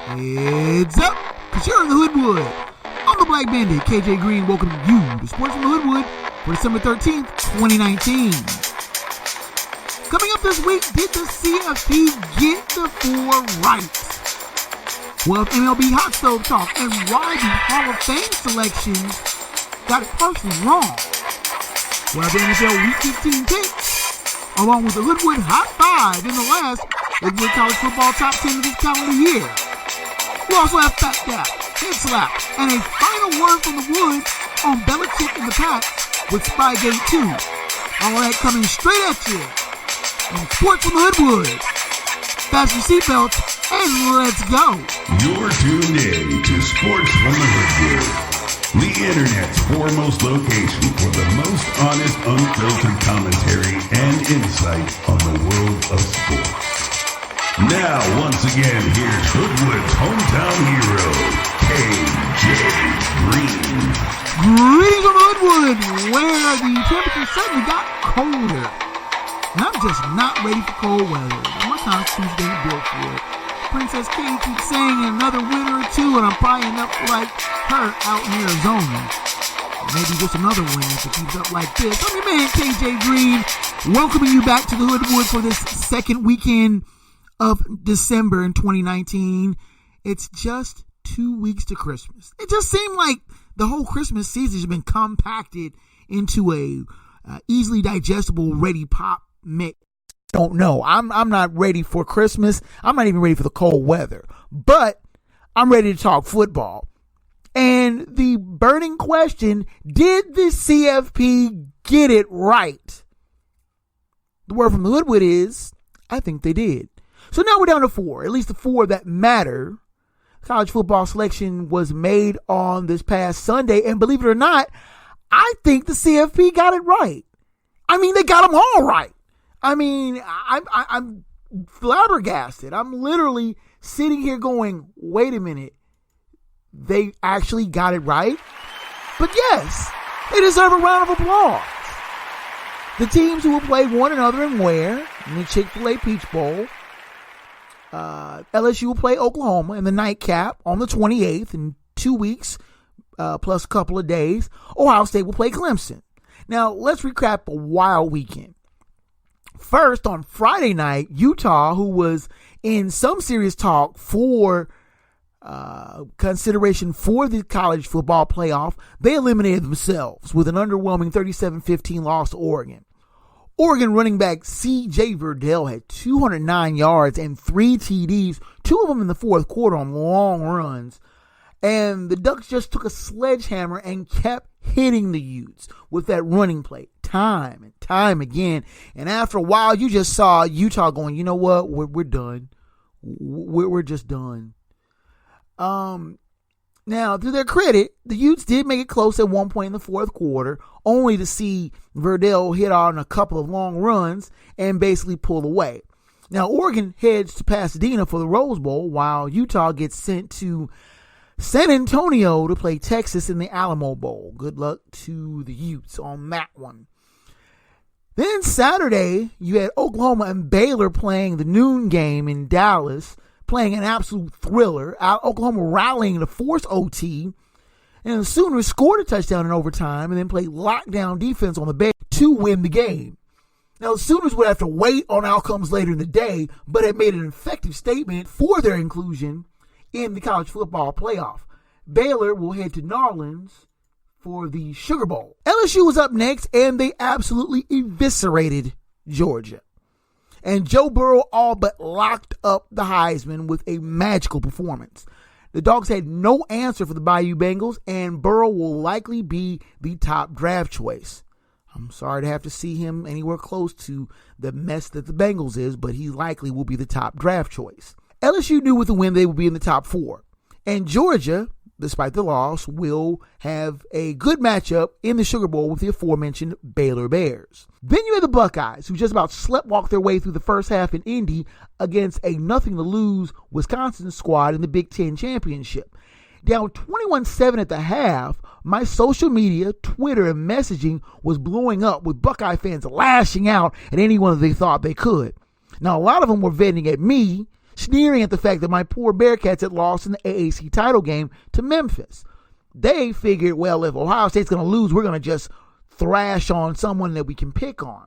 Heads up, because you're in the Hoodwood. I'm the Black Bandit, KJ Green, welcoming you to Sports from the Hoodwood for December 13th, 2019. Coming up this week, did the CFP get the four right? Well, MLB Hot Stove Talk and why the Hall of Fame selections got it partially wrong. Well, the NFL Week 15 picks, along with the Hoodwood Hot 5 in the last Hoodwood College Football Top 10 of this calendar year. We also have Phat, Head Slap, and a final word from the Woods on Belichick and the Phat with Spygate 2. All that coming straight at you on Sports from the Hoodwood. Fasten your seatbelts and let's go. You're tuned in to Sports from the Hoodwood, the internet's foremost location for the most honest, unfiltered commentary and insight on the world of sports. Now, once again, here's Hoodwood's hometown hero, KJ Green. Greetings from Hoodwood, where the temperature suddenly got colder. And I'm just not ready for cold weather. My constitution ain't built for it. Princess Katie keeps saying another winter or two, and I'm probably enough like her out in Arizona. Maybe just another winter if it keeps up like this. I'm your man, KJ Green, welcoming you back to the Hoodwood for this second weekend of December in 2019. It's just 2 weeks to Christmas. It just seemed like the whole Christmas season has been compacted into a easily digestible ready pop mix. Don't know. I'm not ready for Christmas. I'm not even ready for the cold weather, but I'm ready to talk football. And the burning question, did the CFP get it right? The word from the Hoodwood is, I think they did. So now we're down to four, at least the four that matter. College football selection was made on this past Sunday, and believe it or not, I think the CFP got it right. I mean, they got them all right. I mean, I'm flabbergasted. I'm literally sitting here going, wait a minute, they actually got it right? But yes, they deserve a round of applause. The teams who will play one another and where in the Chick-fil-A Peach Bowl. LSU will play Oklahoma in the nightcap on the 28th in 2 weeks, plus a couple of days. Ohio State will play Clemson. Now, let's recap a wild weekend. First, on Friday night, Utah, who was in some serious talk for consideration for the college football playoff, they eliminated themselves with an underwhelming 37-15 loss to Oregon. Oregon running back C.J. Verdell had 209 yards and 3 TDs, 2 of them in the fourth quarter on long runs. And the Ducks just took a sledgehammer and kept hitting the Utes with that running play time and time again. And after a while, you just saw Utah going, you know what, we're done. We're just done. Now, to their credit, the Utes did make it close at one point in the fourth quarter, only to see Verdell hit on a couple of long runs and basically pull away. Now, Oregon heads to Pasadena for the Rose Bowl, while Utah gets sent to San Antonio to play Texas in the Alamo Bowl. Good luck to the Utes on that one. Then Saturday, you had Oklahoma and Baylor playing the noon game in Dallas, playing an absolute thriller. Oklahoma rallying to force OT. And the Sooners scored a touchdown in overtime and then played lockdown defense on the bench to win the game. Now, the Sooners would have to wait on outcomes later in the day, but had made an effective statement for their inclusion in the college football playoff. Baylor will head to New Orleans for the Sugar Bowl. LSU was up next, and they absolutely eviscerated Georgia. And Joe Burrow all but locked up the Heisman with a magical performance. The Dogs had no answer for the Bayou Bengals, and Burrow will likely be the top draft choice. I'm sorry to have to see him anywhere close to the mess that the Bengals is, but he likely will be the top draft choice. LSU knew with the win they would be in the top 4. And Georgia, despite the loss, will have a good matchup in the Sugar Bowl with the aforementioned Baylor Bears. Then you had the Buckeyes, who just about sleptwalked their way through the first half in Indy against a nothing-to-lose Wisconsin squad in the Big Ten Championship. Down 21-7 at the half, my social media, Twitter, and messaging was blowing up with Buckeye fans lashing out at anyone that they thought they could. Now, a lot of them were venting at me sneering at the fact that my poor Bearcats had lost in the AAC title game to Memphis. They figured, well, if Ohio State's going to lose, we're going to just thrash on someone that we can pick on.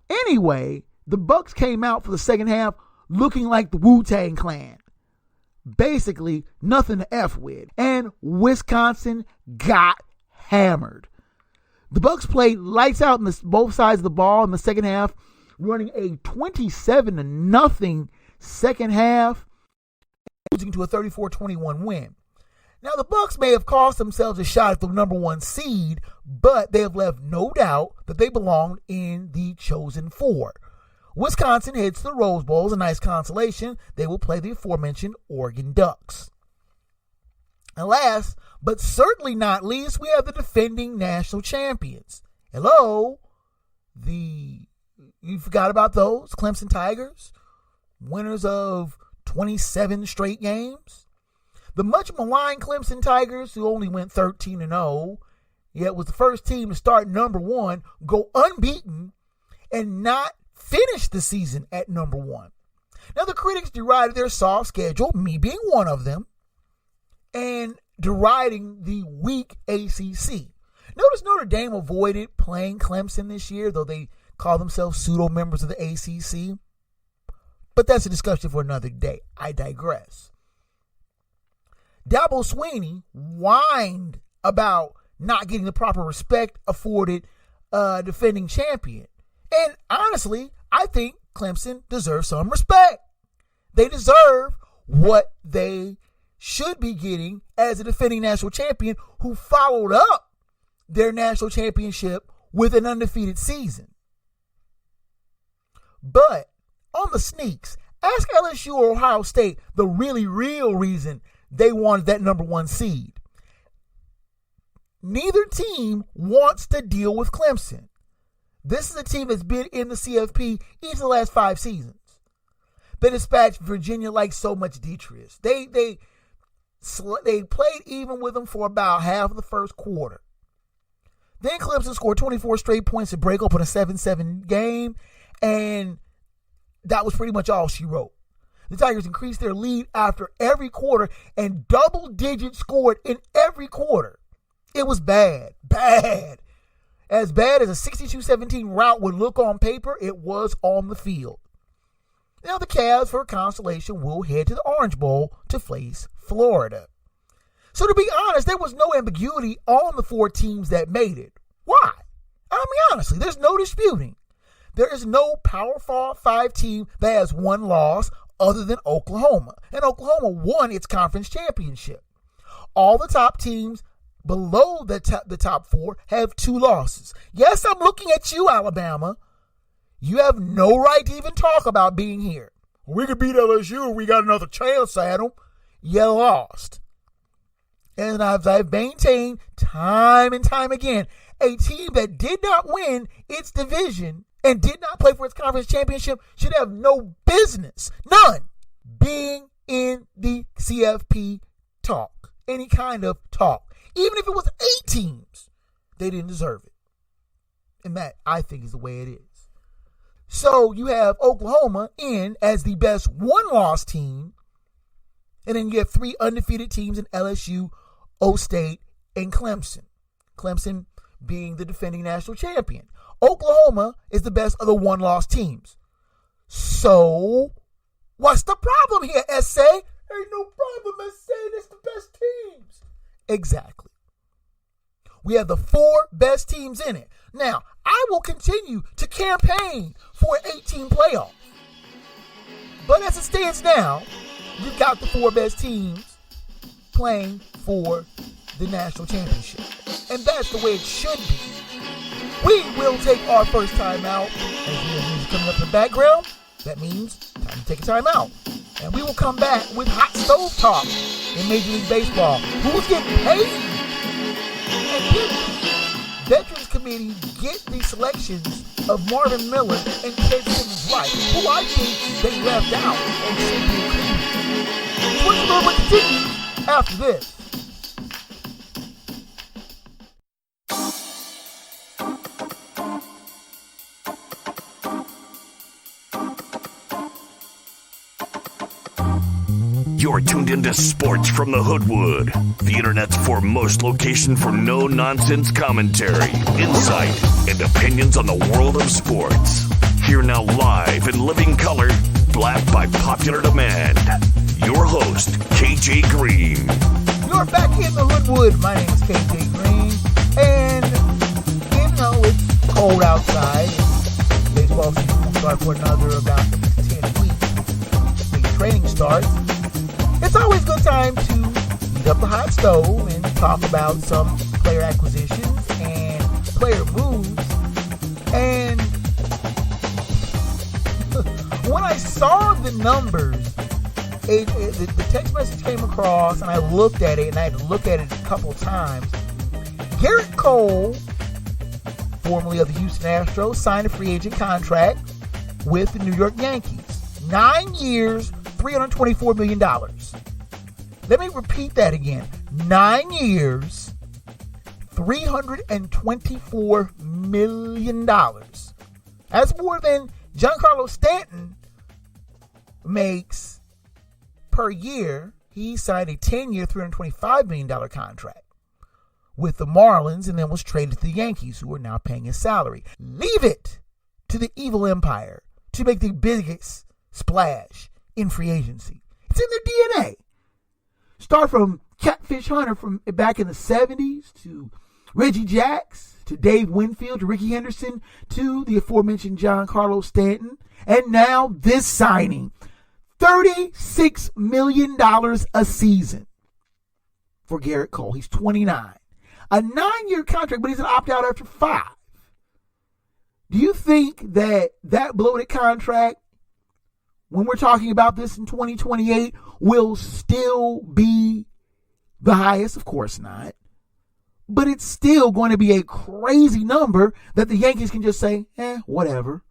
Anyway, the Bucks came out for the second half looking like the Wu-Tang Clan. Basically, nothing to F with. And Wisconsin got hammered. The Bucks played lights out on both sides of the ball in the second half, running a 27-0 second half, losing to a 34-21 win. Now, the Bucks may have cost themselves a shot at the number one seed, but they have left no doubt that they belong in the chosen four. Wisconsin heads to the Rose Bowl as a nice consolation. They will play the aforementioned Oregon Ducks. And last, but certainly not least, we have the defending national champions. Hello? You forgot about those? Clemson Tigers? Winners of 27 straight games? The much maligned Clemson Tigers, who only went 13-0, yet was the first team to start number one, go unbeaten, and not finish the season at number one. Now, the critics derided their soft schedule, me being one of them, and deriding the weak ACC. Notice Notre Dame avoided playing Clemson this year, though they call themselves pseudo-members of the ACC. But that's a discussion for another day. I digress. Dabo Swinney whined about not getting the proper respect afforded defending champion. And honestly, I think Clemson deserves some respect. They deserve what they should be getting as a defending national champion who followed up their national championship with an undefeated season. But on the sneaks, ask LSU or Ohio State the really real reason they wanted that number one seed. Neither team wants to deal with Clemson. This is a team that's been in the CFP each of the last 5 seasons. They dispatched Virginia like so much detritus. They played even with them for about half of the first quarter. Then Clemson scored 24 straight points to break open a 7-7 game, and that was pretty much all she wrote. The Tigers increased their lead after every quarter and double digits scored in every quarter. It was bad. As bad as a 62-17 rout would look on paper, it was on the field. Now the Cavs, for a consolation, will head to the Orange Bowl to face Florida. So to be honest, there was no ambiguity on the 4 teams that made it. Why? I mean, honestly, there's no disputing. There is no Power 5 team that has one loss other than Oklahoma. And Oklahoma won its conference championship. All the top teams below the top 4 have 2 losses. Yes, I'm looking at you, Alabama. You have no right to even talk about being here. We could beat LSU. We got another chance at them. You lost. And as I've maintained time and time again, a team that did not win its division and did not play for its conference championship should have no business, none, being in the CFP talk, any kind of talk. Even if it was 8 teams, they didn't deserve it. And that, I think, is the way it is. So you have Oklahoma in as the best one-loss team, and then you have 3 undefeated teams in LSU, O-State, and Clemson. Clemson being the defending national champion. Oklahoma is the best of the one-loss teams. So, what's the problem here, SA? Ain't no problem, SA. It's the best teams. Exactly. We have the 4 best teams in it. Now, I will continue to campaign for an 18 playoff. But as it stands now, you've got the 4 best teams playing for the national championship. And that's the way it should be. We will take our first time out. As you hear music coming up in the background, that means time to take a time out. And we will come back with hot stove talk in Major League Baseball. Who's getting paid? And did the Veterans Committee get the selections of Marvin Miller and Ted Simmons right, who I think they left out and should be included? Sports Movement continues after this. You're tuned into Sports from the Hoodwood, the internet's foremost location for no-nonsense commentary, insight, and opinions on the world of sports. Here now live in living color, black by popular demand, your host, KJ Green. You're back in the Hoodwood. My name is KJ Green, and even though it's cold outside, baseball season will start for another about 10 weeks. The training starts. It's always a good time to heat up the hot stove and talk about some player acquisitions and player moves. And when I saw the numbers, the text message came across, and I looked at it, and I had to look at it a couple times. Garrett Cole, formerly of the Houston Astros, signed a free agent contract with the New York Yankees. 9 years, $324 million. Let me repeat that again. 9 years, $324 million. That's more than Giancarlo Stanton makes per year. He signed a 10-year, $325 million contract with the Marlins and then was traded to the Yankees, who are now paying his salary. Leave it to the evil empire to make the biggest splash in free agency. It's in their DNA. Start from Catfish Hunter from back in the 70s to Reggie Jacks to Dave Winfield to Ricky Henderson to the aforementioned Giancarlo Stanton. And now this signing, $36 million a season for Garrett Cole. He's 29. A 9-year contract, but he's an opt-out after 5. Do you think that bloated contract, when we're talking about this in 2028, will still be the highest? Of course not. But it's still going to be a crazy number that the Yankees can just say, whatever.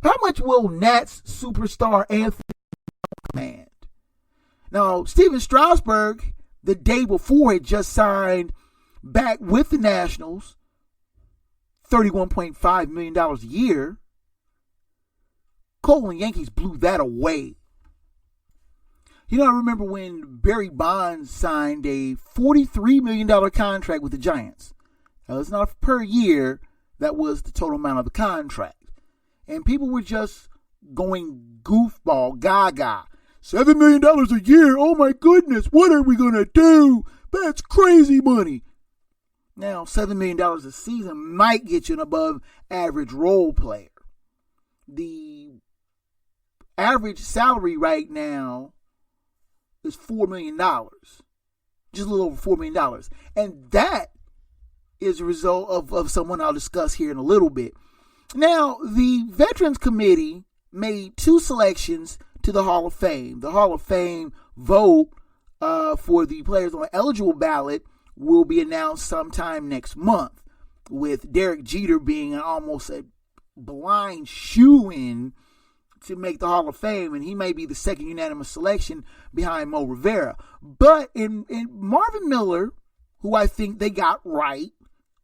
How much will Nats superstar Anthony command? Now, Steven Strasburg, the day before, had just signed back with the Nationals, $31.5 million a year. Cole and Yankees blew that away. You know, I remember when Barry Bonds signed a $43 million contract with the Giants. Now, it's not per year. That was the total amount of the contract. And people were just going goofball, gaga. $7 million a year? Oh my goodness, what are we going to do? That's crazy money. Now, $7 million a season might get you an above average role player. The average salary right now is $4 million. Just a little over $4 million. And that is a result of someone I'll discuss here in a little bit. Now, the Veterans Committee made 2 selections to the Hall of Fame. The Hall of Fame vote for the players on the eligible ballot will be announced sometime next month, with Derek Jeter being almost a blind shoo-in to make the Hall of Fame, and he may be the second unanimous selection behind Mo Rivera. But in Marvin Miller, who I think they got right,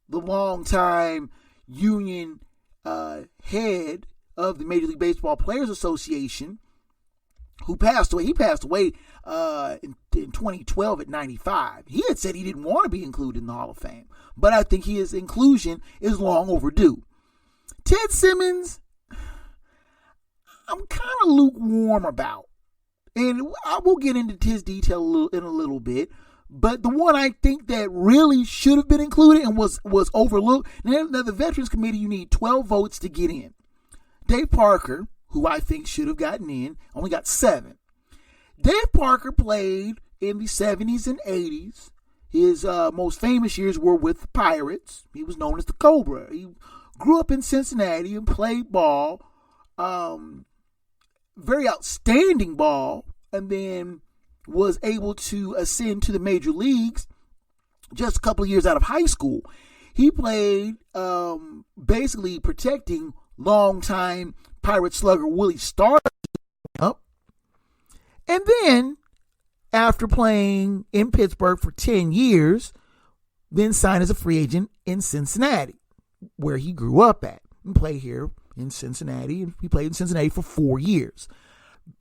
the longtime union head of the Major League Baseball Players Association, who passed away. He passed away in 2012 at 95. He had said he didn't want to be included in the Hall of Fame, but I think his inclusion is long overdue. Ted Simmons, I'm kind of lukewarm about, and I will get into his detail in a little bit. But the one I think that really should have been included and was overlooked. Now, the Veterans Committee, you need 12 votes to get in. Dave Parker, who I think should have gotten in, only got 7. Dave Parker played in the 70s and 80s. His most famous years were with the Pirates. He was known as the Cobra. He grew up in Cincinnati and played ball. Very outstanding ball. And then was able to ascend to the major leagues just a couple of years out of high school. He played basically protecting longtime Pirate slugger Willie Starr up. And then, after playing in Pittsburgh for 10 years, then signed as a free agent in Cincinnati, where he grew up at, and played here in Cincinnati. And he played in Cincinnati for 4 years.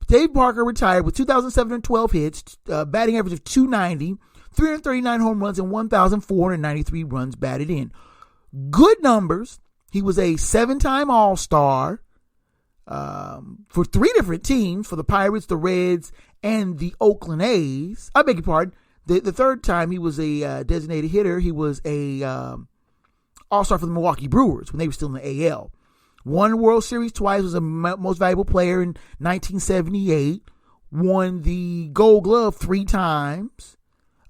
Dave Parker retired with 2,712 hits, batting average of 290, 339 home runs, and 1,493 runs batted in. Good numbers. He was a 7-time All-Star for 3 different teams, for the Pirates, the Reds, and the Oakland A's. I beg your pardon. The third time he was a designated hitter, he was a All-Star for the Milwaukee Brewers when they were still in the AL. Won World Series twice, was a most valuable player in 1978. Won the Gold Glove 3 times,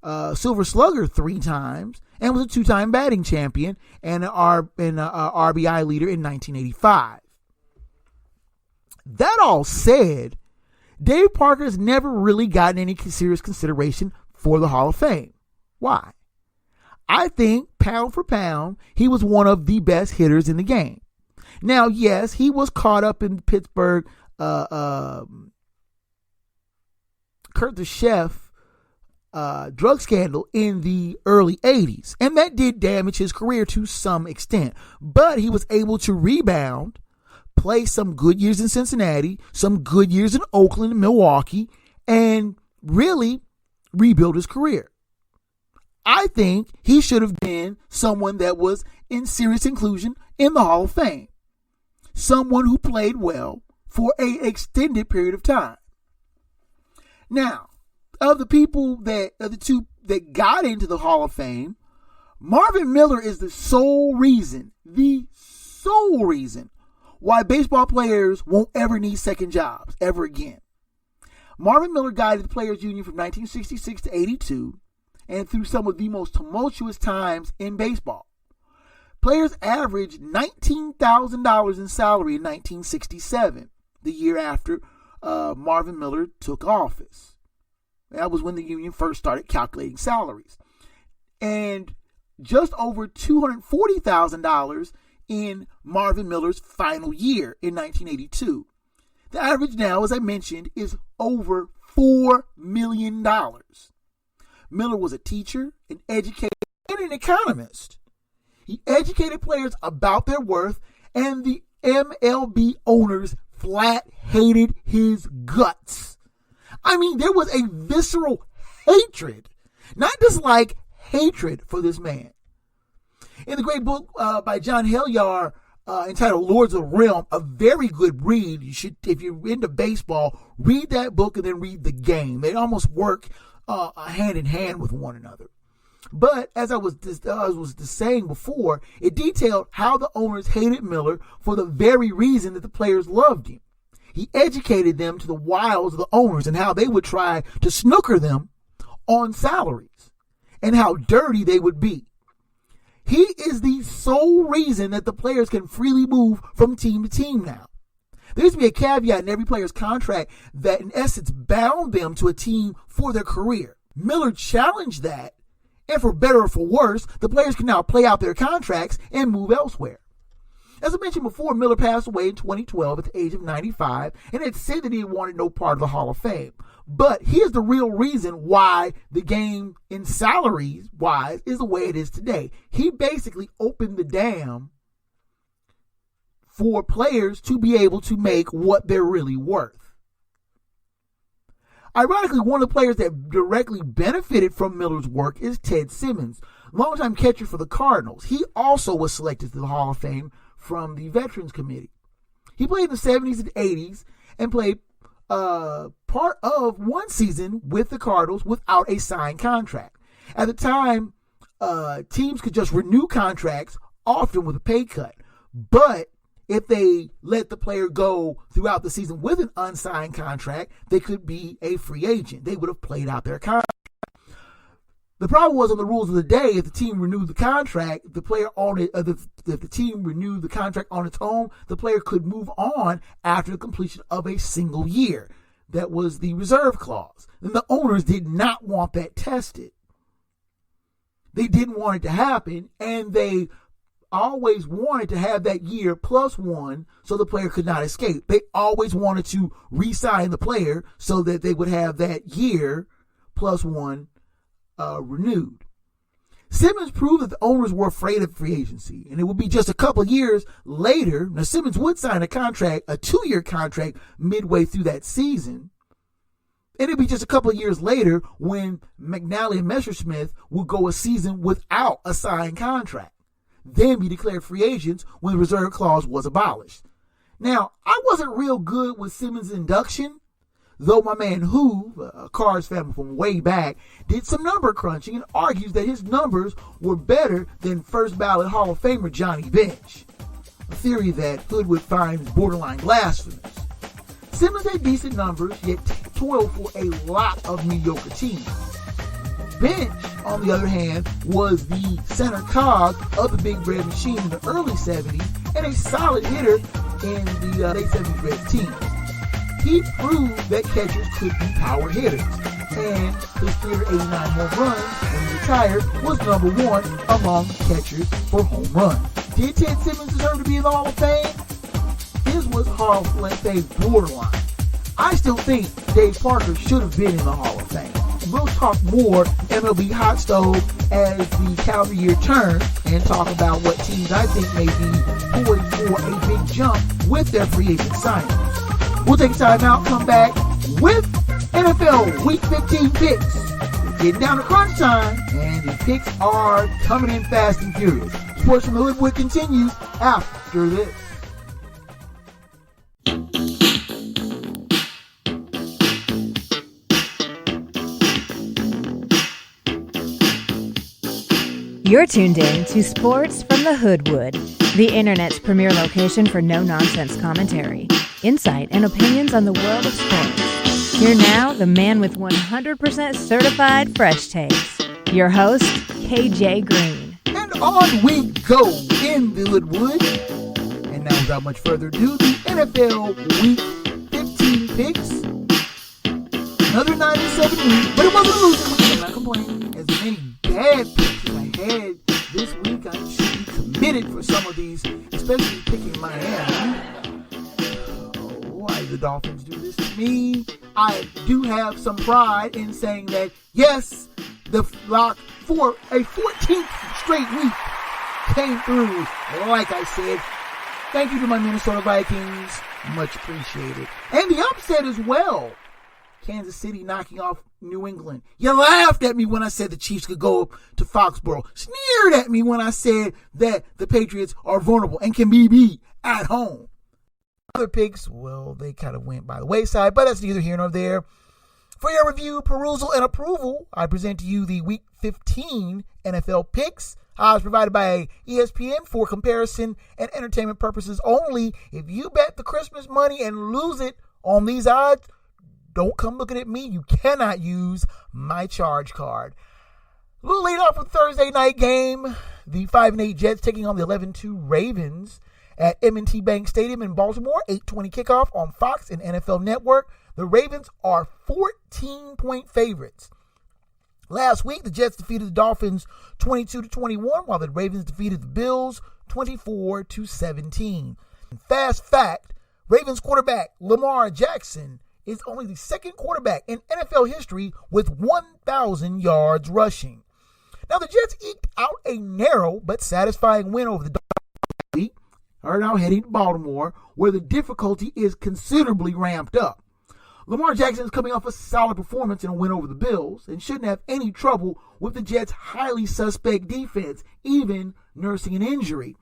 Silver Slugger 3 times, and was a 2-time batting champion and an RBI leader in 1985. That all said, Dave Parker has never really gotten any serious consideration for the Hall of Fame. Why? I think, pound for pound, he was one of the best hitters in the game. Now, yes, he was caught up in Pittsburgh, Kurt the Chef drug scandal in the early 80s, and that did damage his career to some extent. But he was able to rebound, play some good years in Cincinnati, some good years in Oakland and Milwaukee, and really rebuild his career. I think he should have been someone that was in serious inclusion in the Hall of Fame. Someone who played well for an extended period of time. Now, of the two that got into the Hall of Fame, Marvin Miller is the sole reason why baseball players won't ever need second jobs ever again. Marvin Miller guided the Players Union from 1966 to 82 and through some of the most tumultuous times in baseball. Players averaged $19,000 in salary in 1967, the year after Marvin Miller took office. That was when the union first started calculating salaries. And just over $240,000 in Marvin Miller's final year in 1982. The average now, as I mentioned, is over $4 million. Miller was a teacher, an educator, and an economist. He educated players about their worth, and the MLB owners flat hated his guts. I mean, there was a visceral hatred, not dislike, hatred for this man. In the great book by John Helyar entitled Lords of the Realm, a very good read. You should, if you're into baseball, read that book and then read The Game. They almost work hand in hand with one another. But as I was saying before, it detailed how the owners hated Miller for the very reason that the players loved him. He educated them to the wiles of the owners and how they would try to snooker them on salaries and how dirty they would be. He is the sole reason that the players can freely move from team to team now. There used to be a caveat in every player's contract that in essence bound them to a team for their career. Miller challenged that, and for better or for worse, the players can now play out their contracts and move elsewhere. As I mentioned before, Miller passed away in 2012 at the age of 95 and had said that he wanted no part of the Hall of Fame. But here's the real reason why the game in salaries wise is the way it is today. He basically opened the dam for players to be able to make what they're really worth. Ironically, one of the players that directly benefited from Miller's work is Ted Simmons, longtime catcher for the Cardinals. He also was selected to the Hall of Fame from the Veterans Committee. He played in the 70s and 80s and played part of one season with the Cardinals without a signed contract. At the time, teams could just renew contracts, often with a pay cut. But if they let the player go throughout the season with an unsigned contract, they could be a free agent. They would have played out their contract. The problem was on the rules of the day. If the team renewed the contract, the player on it, if the team renewed the contract on its own, the player could move on after the completion of a single year. That was the reserve clause. And the owners did not want that tested. They didn't want it to happen, and they always wanted to have that year plus one so the player could not escape. They always wanted to re-sign the player so that they would have that year plus one renewed. Simmons proved that the owners were afraid of free agency, and it would be just a couple of years later. Now, Simmons would sign a 2-year contract midway through that season. And it'd be just a couple of years later when McNally and Messerschmitt would go a season without a signed contract, then be declared free agents when the reserve clause was abolished. Now, I wasn't real good with Simmons' induction, though my man Hoove, a Cards fan from way back, did some number crunching and argues that his numbers were better than first ballot Hall of Famer Johnny Bench, a theory that Hoodwood finds borderline blasphemous. Simmons had decent numbers, yet toiled for a lot of mediocre teams. Bench, on the other hand, was the center cog of the Big Red Machine in the early 70s and a solid hitter in the late 70s Reds team. He proved that catchers could be power hitters, and his 389 home runs when he retired was number one among catchers for home runs. Did Ted Simmons deserve to be in the Hall of Fame? His was Hall of Fame borderline. I still think Dave Parker should have been in the Hall of Fame. We'll talk more MLB Hot Stove as the calendar year turns and talk about what teams I think may be poised for a big jump with their free agent signings. We'll take a time out, come back with NFL Week 15 picks. We're getting down to crunch time, and the picks are coming in fast and furious. Sports from the Hoodwood continues after this. You're tuned in to Sports from the Hoodwood, the internet's premier location for no-nonsense commentary, insight, and opinions on the world of sports. Here now, the man with 100% certified fresh takes, your host, KJ Green. And on we go in the Hoodwood. And now, without much further ado, the NFL Week 15 picks. Another 97 week, but it wasn't a losing week. I'm not complaining. As many bad picks as I had this week, I should be committed for some of these, especially picking Miami. Why do the Dolphins do this to me? I do have some pride in saying that, yes, the lock for a 14th straight week came through, like I said. Thank you to my Minnesota Vikings. Much appreciated. And the upset as well. Kansas City knocking off New England. You laughed at me when I said the Chiefs could go to Foxborough. Sneered at me when I said that the Patriots are vulnerable and can be beat at home. Other picks, well, they kind of went by the wayside, but that's neither here nor there. For your review, perusal, and approval, I present to you the Week 15 NFL picks. Odds provided by ESPN for comparison and entertainment purposes only. If you bet the Christmas money and lose it on these odds, don't come looking at me. You cannot use my charge card. We'll lead off with Thursday night game. The 5-8 Jets taking on the 11-2 Ravens at M&T Bank Stadium in Baltimore. 8:20 kickoff on Fox and NFL Network. The Ravens are 14-point favorites. Last week, the Jets defeated the Dolphins 22-21, while the Ravens defeated the Bills 24-17. Fast fact, Ravens quarterback Lamar Jackson is only the second quarterback in NFL history with 1,000 yards rushing. Now, the Jets eked out a narrow but satisfying win over the Dolphins, are now heading to Baltimore, where the difficulty is considerably ramped up. Lamar Jackson is coming off a solid performance in a win over the Bills and shouldn't have any trouble with the Jets' highly suspect defense, even nursing an injury.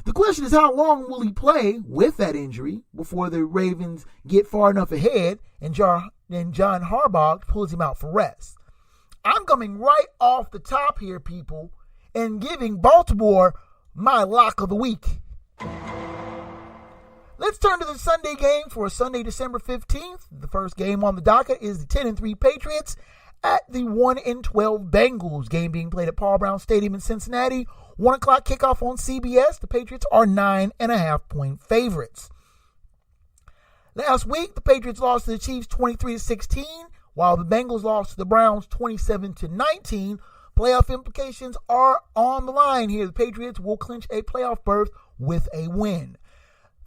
The question is, how long will he play with that injury before the Ravens get far enough ahead and John Harbaugh pulls him out for rest? I'm coming right off the top here, people, and giving Baltimore my lock of the week. Let's turn to the Sunday game for Sunday, December 15th. The first game on the docket is the 10-3 Patriots at the 1-12 Bengals. Game being played at Paul Brown Stadium in Cincinnati. 1 o'clock kickoff on CBS. The Patriots are 9.5-point favorites. Last week, the Patriots lost to the Chiefs 23-16, while the Bengals lost to the Browns 27-19. Playoff implications are on the line here. The Patriots will clinch a playoff berth with a win.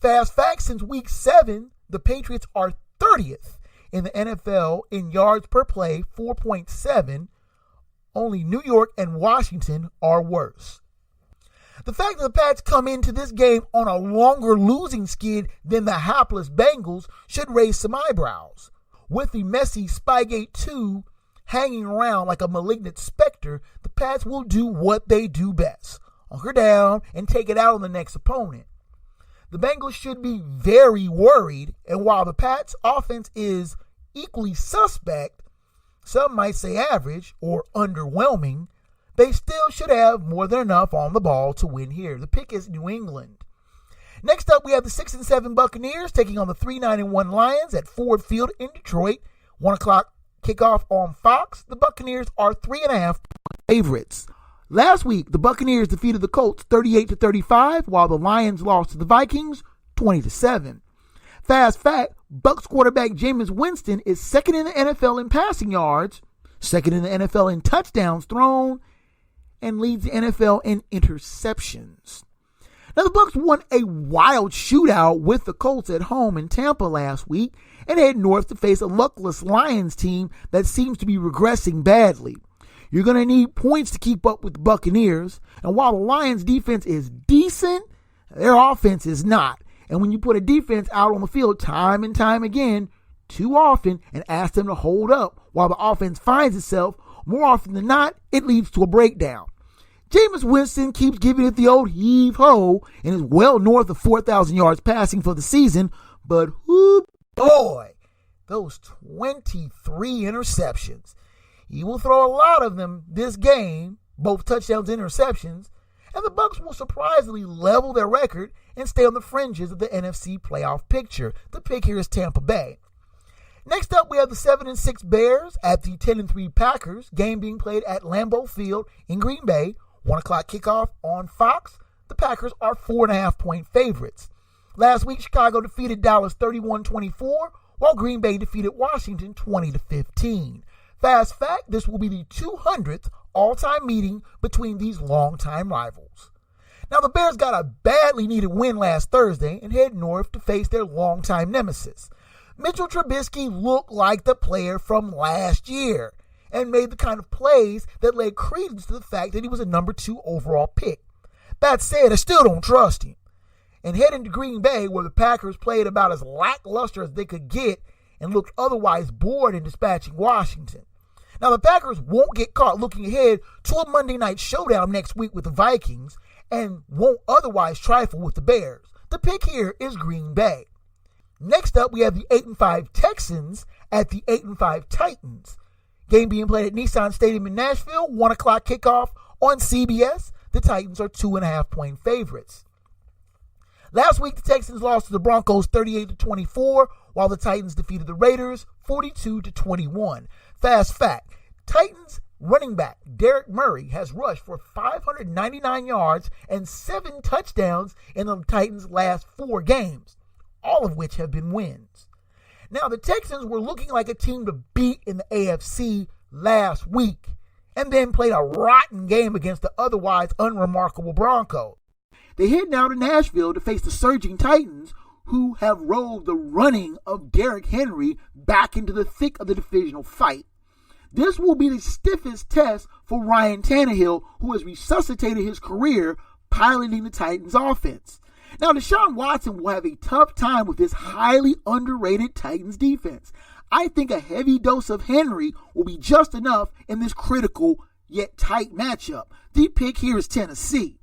Fast fact, since week 7, the Patriots are 30th in the NFL in yards per play, 4.7, Only New York and Washington are worse. The fact that the Pats come into this game on a longer losing skid than the hapless Bengals should raise some eyebrows. With the messy Spygate 2 hanging around like a malignant specter, the Pats will do what they do best: hunker down and take it out on the next opponent. The Bengals should be very worried, and while the Pats' offense is equally suspect, some might say average or underwhelming, they still should have more than enough on the ball to win here. The pick is New England. Next up, we have the 6-7 Buccaneers taking on the 3-9-1 Lions at Ford Field in Detroit. 1 o'clock kickoff on Fox. The Buccaneers are 3.5 favorites. Last week, the Buccaneers defeated the Colts 38-35, while the Lions lost to the Vikings 20-7. Fast fact, Bucs quarterback Jameis Winston is second in the NFL in passing yards, second in the NFL in touchdowns thrown, and leads the NFL in interceptions. Now, the Bucs won a wild shootout with the Colts at home in Tampa last week and head north to face a luckless Lions team that seems to be regressing badly. You're going to need points to keep up with the Buccaneers, and while the Lions defense is decent, their offense is not. And when you put a defense out on the field time and time again, too often, and ask them to hold up while the offense finds itself, more often than not, it leads to a breakdown. Jameis Winston keeps giving it the old heave-ho and is well north of 4,000 yards passing for the season, but whoo boy, those 23 interceptions. He will throw a lot of them this game, both touchdowns and interceptions, and the Bucs will surprisingly level their record and stay on the fringes of the NFC playoff picture. The pick here is Tampa Bay. Next up, we have the 7-6 Bears at the 10-3 Packers, game being played at Lambeau Field in Green Bay. 1 o'clock kickoff on Fox. The Packers are 4.5-point favorites. Last week, Chicago defeated Dallas 31-24, while Green Bay defeated Washington 20-15. Fast fact, this will be the 200th all-time meeting between these longtime rivals. Now, the Bears got a badly needed win last Thursday and head north to face their longtime nemesis. Mitchell Trubisky looked like the player from last year and made the kind of plays that led credence to the fact that he was a number 2 overall pick. That said, I still don't trust him. And heading to Green Bay, where the Packers played about as lackluster as they could get and looked otherwise bored in dispatching Washington. Now, the Packers won't get caught looking ahead to a Monday night showdown next week with the Vikings and won't otherwise trifle with the Bears. The pick here is Green Bay. Next up, we have the 8-5 Texans at the 8-5 Titans. Game being played at Nissan Stadium in Nashville, 1 o'clock kickoff on CBS. The Titans are 2.5-point favorites. Last week, the Texans lost to the Broncos 38-24, while the Titans defeated the Raiders 42-21. Fast fact, Titans running back Derek Murray has rushed for 599 yards and 7 touchdowns in the Titans' last 4 games, all of which have been wins. Now, the Texans were looking like a team to beat in the AFC last week and then played a rotten game against the otherwise unremarkable Broncos. They head now to Nashville to face the surging Titans, who have rolled the running of Derrick Henry back into the thick of the divisional fight. This will be the stiffest test for Ryan Tannehill, who has resuscitated his career piloting the Titans' offense. Now, Deshaun Watson will have a tough time with this highly underrated Titans defense. I think a heavy dose of Henry will be just enough in this critical yet tight matchup. The pick here is Tennessee.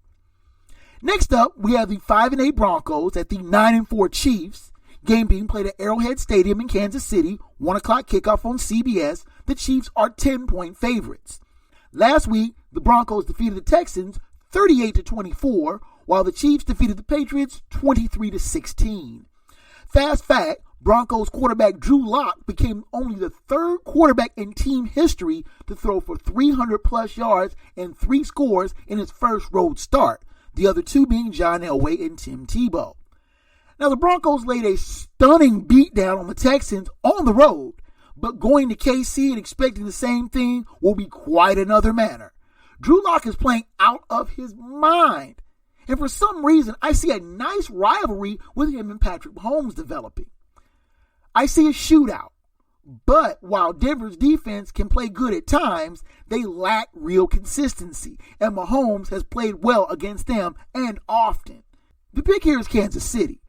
Next up, we have the 5-8 Broncos at the 9-4 Chiefs. Game being played at Arrowhead Stadium in Kansas City, 1 o'clock kickoff on CBS. The Chiefs are 10-point favorites. Last week, the Broncos defeated the Texans 38-24, while the Chiefs defeated the Patriots 23-16. Fast fact, Broncos quarterback Drew Lock became only the 3rd quarterback in team history to throw for 300-plus yards and 3 scores in his first road start, the other 2 being John Elway and Tim Tebow. Now, the Broncos laid a stunning beatdown on the Texans on the road, but going to KC and expecting the same thing will be quite another matter. Drew Lock is playing out of his mind, and for some reason, I see a nice rivalry with him and Patrick Mahomes developing. I see a shootout But while Denver's defense can play good at times, they lack real consistency, and Mahomes has played well against them and often. The pick here is Kansas City.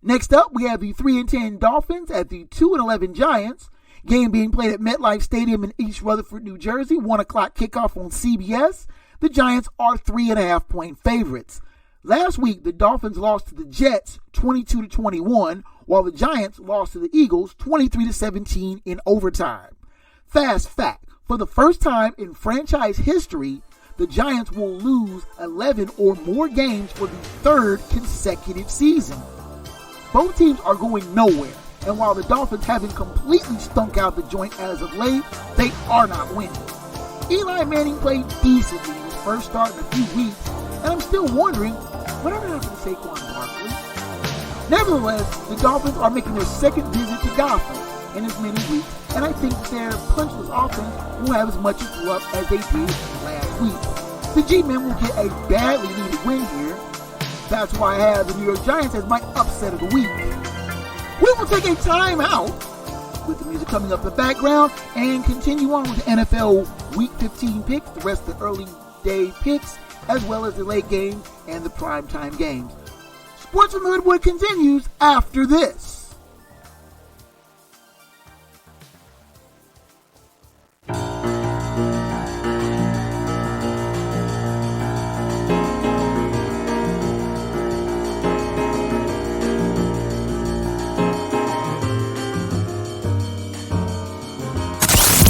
Next up, we have the 3-10 Dolphins at the 2-11 Giants. Game being played at MetLife Stadium in East Rutherford, New Jersey. 1 o'clock kickoff on CBS. The Giants are 3.5-point favorites. Last week, the Dolphins lost to the Jets 22-21, while the Giants lost to the Eagles 23-17 in overtime. Fast fact, for the first time in franchise history, the Giants will lose 11 or more games for the third consecutive season. Both teams are going nowhere, and while the Dolphins haven't completely stunk out the joint as of late, they are not winning. Eli Manning played decently in his first start in a few weeks, and I'm still wondering, whatever happened to Saquon Barkley? Nevertheless, the Dolphins are making their second visit to Gotham in as many weeks, and I think their punchless offense will have as much luck as they did last week. The G-Men will get a badly needed win here. That's why I have the New York Giants as my upset of the week. We will take a timeout with the music coming up in the background and continue on with the NFL Week 15 picks, the rest of the early day picks, as well as the late games and the primetime games. Sports from Hoodwood continues after this.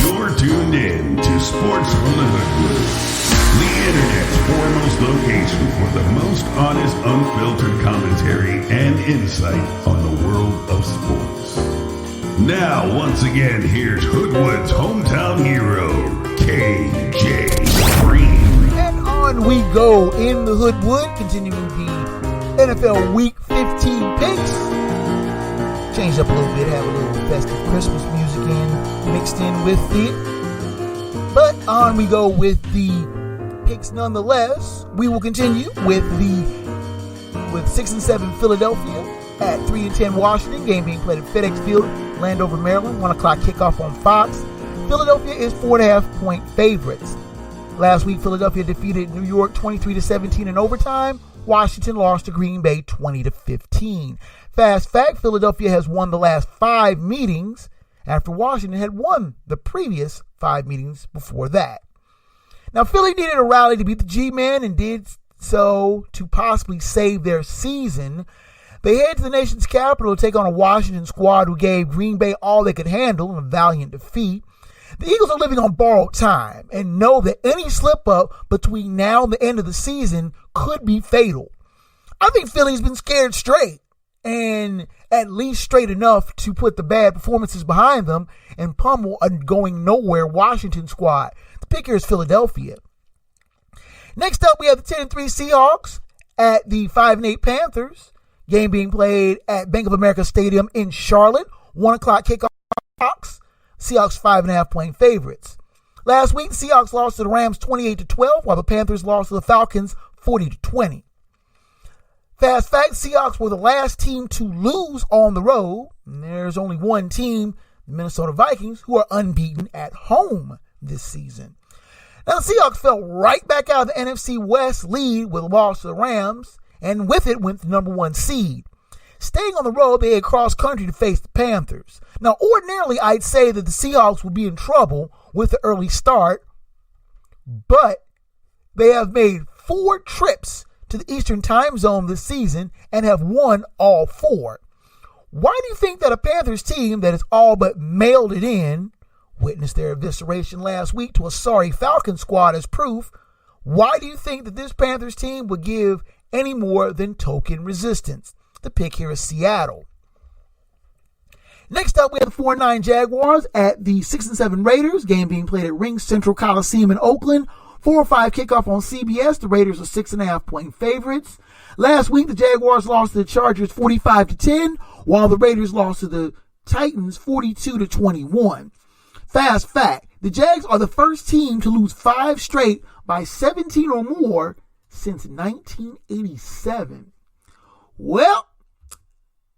You're tuned in to Sports from the Hoodwood, the internet's foremost location for the most honest, unfiltered commentary and insight on the world of sports. Now, once again, here's Hoodwood's hometown hero, KJ Green. And on we go in the Hoodwood, continuing the NFL Week 15 picks. Changed up a little bit, have a little festive Christmas music mixed in with it. But on we go with the picks nonetheless. We will continue with 6-7 Philadelphia at 3-10 Washington. Game being played at FedEx Field, Landover, Maryland. 1 o'clock kickoff on Fox. Philadelphia is 4.5-point favorites. Last week, Philadelphia defeated New York 23-17 in overtime. Washington lost to Green Bay 20-15. Fast fact, Philadelphia has won the last 5 meetings after Washington had won the previous 5 meetings before that. Now, Philly needed a rally to beat the G-Men and did so to possibly save their season. They head to the nation's capital to take on a Washington squad who gave Green Bay all they could handle in a valiant defeat. The Eagles are living on borrowed time and know that any slip-up between now and the end of the season could be fatal. I think Philly's been scared straight, and at least straight enough to put the bad performances behind them and pummel a going nowhere Washington squad. The pick here is Philadelphia. Next up, we have the 10-3 Seahawks at the 5-8 Panthers. Game being played at Bank of America Stadium in Charlotte. 1 o'clock kickoff. Seahawks 5.5-point favorites. Last week, the Seahawks lost to the Rams 28-12, while the Panthers lost to the Falcons 40-20. Fast fact, Seahawks were the last team to lose on the road. And there's only one team, the Minnesota Vikings, who are unbeaten at home this season. Now, the Seahawks fell right back out of the NFC West lead with a loss to the Rams, and with it went the number 1 seed. Staying on the road, they head cross country to face the Panthers. Now, ordinarily, I'd say that the Seahawks would be in trouble with the early start, but they have made 4 trips to the Eastern time zone this season and have won all 4. Why do you think that a Panthers team that has all but mailed it in, witnessed their evisceration last week to a sorry Falcons squad as proof, why do you think that this Panthers team would give any more than token resistance? The pick here is Seattle. Next up, we have the 4-9 Jaguars at the 6-7 Raiders. Game being played at Ring Central Coliseum in Oakland. 4:05 kickoff on CBS. The Raiders are 6.5-point favorites. Last week, the Jaguars lost to the Chargers 45-10, while the Raiders lost to the Titans 42-21. Fast fact, the Jags are the first team to lose 5 straight by 17 or more since 1987. Well,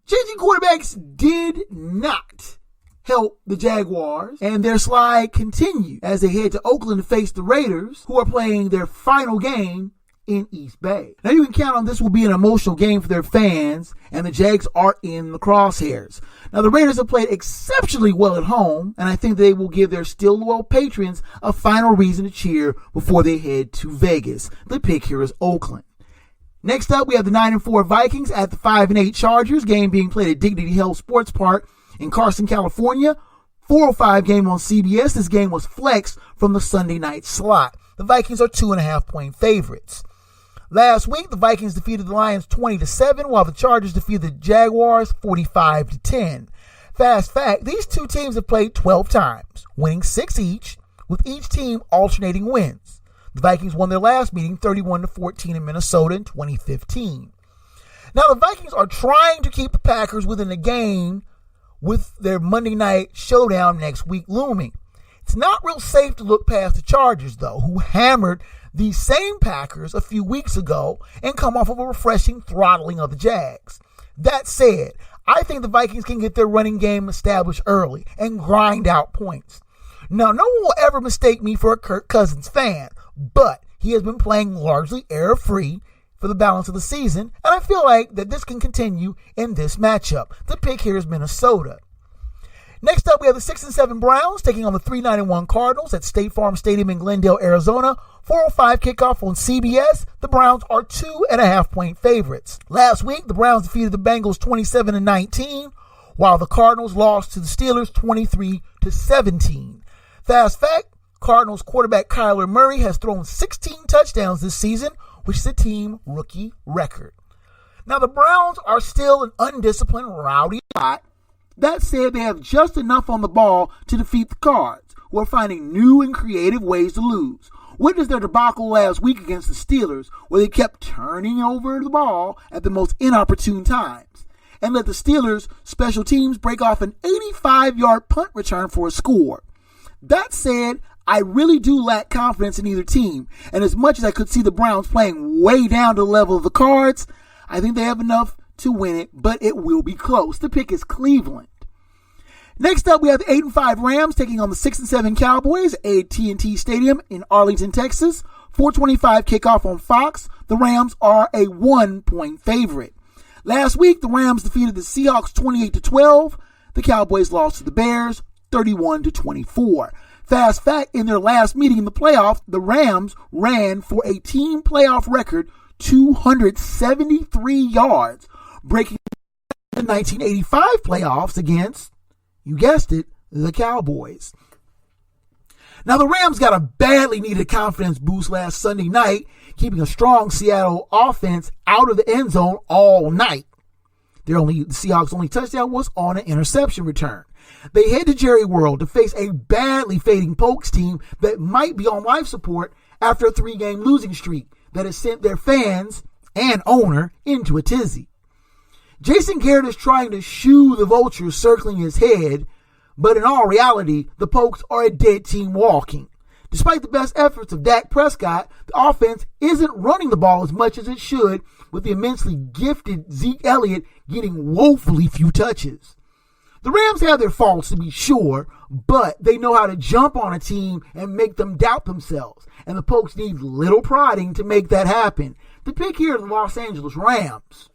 changing quarterbacks did not help the Jaguars, and their slide continues as they head to Oakland to face the Raiders, who are playing their final game in East Bay. Now you can count on this will be an emotional game for their fans, and the Jags are in the crosshairs. Now the Raiders have played exceptionally well at home, and I think they will give their still loyal patrons a final reason to cheer before they head to Vegas. The pick here is Oakland. Next up, we have the 9-4 Vikings at the 5-8 Chargers, game being played at Dignity Health Sports Park in Carson, California. 4:05 game on CBS. This game was flexed from the Sunday night slot. The Vikings are 2.5-point favorites. Last week, the Vikings defeated the Lions 20-7, while the Chargers defeated the Jaguars 45-10. Fast fact, these two teams have played 12 times, winning 6 each, with each team alternating wins. The Vikings won their last meeting 31-14 in Minnesota in 2015. Now, the Vikings are trying to keep the Packers within the game with their Monday night showdown next week looming. It's not real safe to look past the Chargers, though, who hammered these same Packers a few weeks ago and come off of a refreshing throttling of the Jags. That said, I think the Vikings can get their running game established early and grind out points. Now, no one will ever mistake me for a Kirk Cousins fan, but he has been playing largely error-free for the balance of the season, and I feel like that this can continue in this matchup. The pick here is Minnesota. Next up, we have the 6-7 Browns taking on the 3-9-1 Cardinals at State Farm Stadium in Glendale, Arizona. 4:05 kickoff on CBS. The Browns are 2.5-point favorites. Last week, the Browns defeated the Bengals 27-19, while the Cardinals lost to the Steelers 23-17. Fast fact, Cardinals quarterback Kyler Murray has thrown 16 touchdowns this season, which is a team rookie record. Now, the Browns are still an undisciplined, rowdy lot. That said, they have just enough on the ball to defeat the Cards, who are finding new and creative ways to lose. Witness their debacle last week against the Steelers, where they kept turning over the ball at the most inopportune times, and let the Steelers' special teams break off an 85-yard punt return for a score. That said, I really do lack confidence in either team, and as much as I could see the Browns playing way down to the level of the Cards, I think they have enough to win it, but it will be close. The pick is Cleveland. Next up, we have the 8-5 Rams taking on the 6-7 Cowboys at AT&T Stadium in Arlington, Texas. 4:25 kickoff on Fox. The Rams are a 1-point favorite. Last week, the Rams defeated the Seahawks 28-12. The Cowboys lost to the Bears 31-24. Fast fact, in their last meeting in the playoffs, the Rams ran for a team playoff record 273 yards, breaking the 1985 playoffs against, you guessed it, the Cowboys. Now, the Rams got a badly needed confidence boost last Sunday night, keeping a strong Seattle offense out of the end zone all night. The Seahawks' only touchdown was on an interception return. They head to Jerry World to face a badly fading Pokes team that might be on life support after a 3-game losing streak that has sent their fans and owner into a tizzy. Jason Garrett is trying to shoo the vultures circling his head, but in all reality, the Pokes are a dead team walking. Despite the best efforts of Dak Prescott, the offense isn't running the ball as much as it should, with the immensely gifted Zeke Elliott getting woefully few touches. The Rams have their faults, to be sure, but they know how to jump on a team and make them doubt themselves, and the Pokes need little prodding to make that happen. The pick here is the Los Angeles Rams.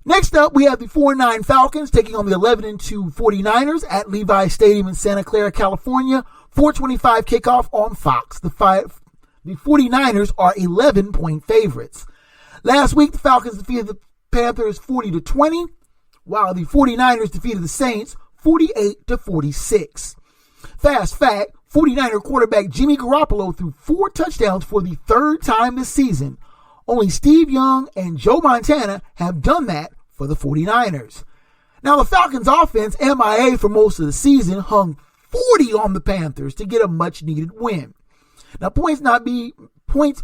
Next up, we have the 4-9 Falcons taking on the 11-2 49ers at Levi Stadium in Santa Clara, California. 4:25 kickoff on Fox. The 49ers are 11-point favorites. Last week, the Falcons defeated the Panthers 40-20, while the 49ers defeated the Saints 48-46. Fast fact, 49er quarterback Jimmy Garoppolo threw 4 touchdowns for the 3rd time this season. Only Steve Young and Joe Montana have done that for the 49ers. Now, the Falcons' offense, MIA for most of the season, hung 40 on the Panthers to get a much-needed win. Now, points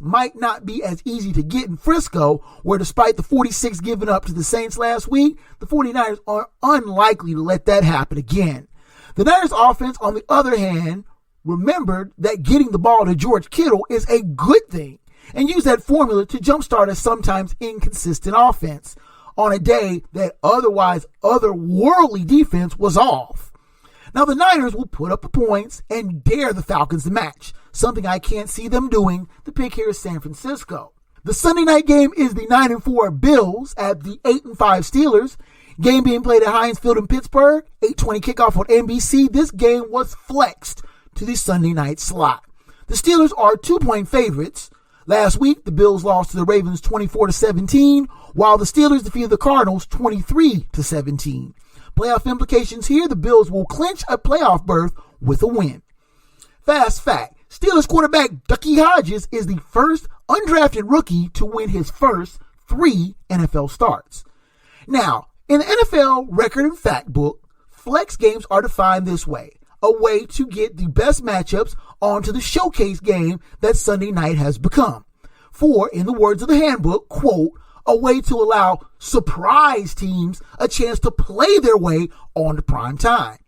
might not be as easy to get in Frisco, where despite the 46 given up to the Saints last week, the 49ers are unlikely to let that happen again. The Niners' offense, on the other hand, remembered that getting the ball to George Kittle is a good thing, and use that formula to jumpstart a sometimes inconsistent offense on a day that otherwise otherworldly defense was off. Now the Niners will put up the points and dare the Falcons to match, something I can't see them doing. The pick here is San Francisco. The Sunday night game is the 9-4 Bills at the 8-5 Steelers. Game being played at Heinz Field in Pittsburgh, 8:20 kickoff on NBC. This game was flexed to the Sunday night slot. The Steelers are 2-point favorites. Last week, the Bills lost to the Ravens 24-17, while the Steelers defeated the Cardinals 23-17. Playoff implications here, the Bills will clinch a playoff berth with a win. Fast fact, Steelers quarterback Ducky Hodges is the first undrafted rookie to win his first 3 NFL starts. Now, in the NFL record and fact book, flex games are defined this way: a way to get the best matchups onto the showcase game that Sunday night has become. For, in the words of the handbook, quote, a way to allow surprise teams a chance to play their way on to prime time.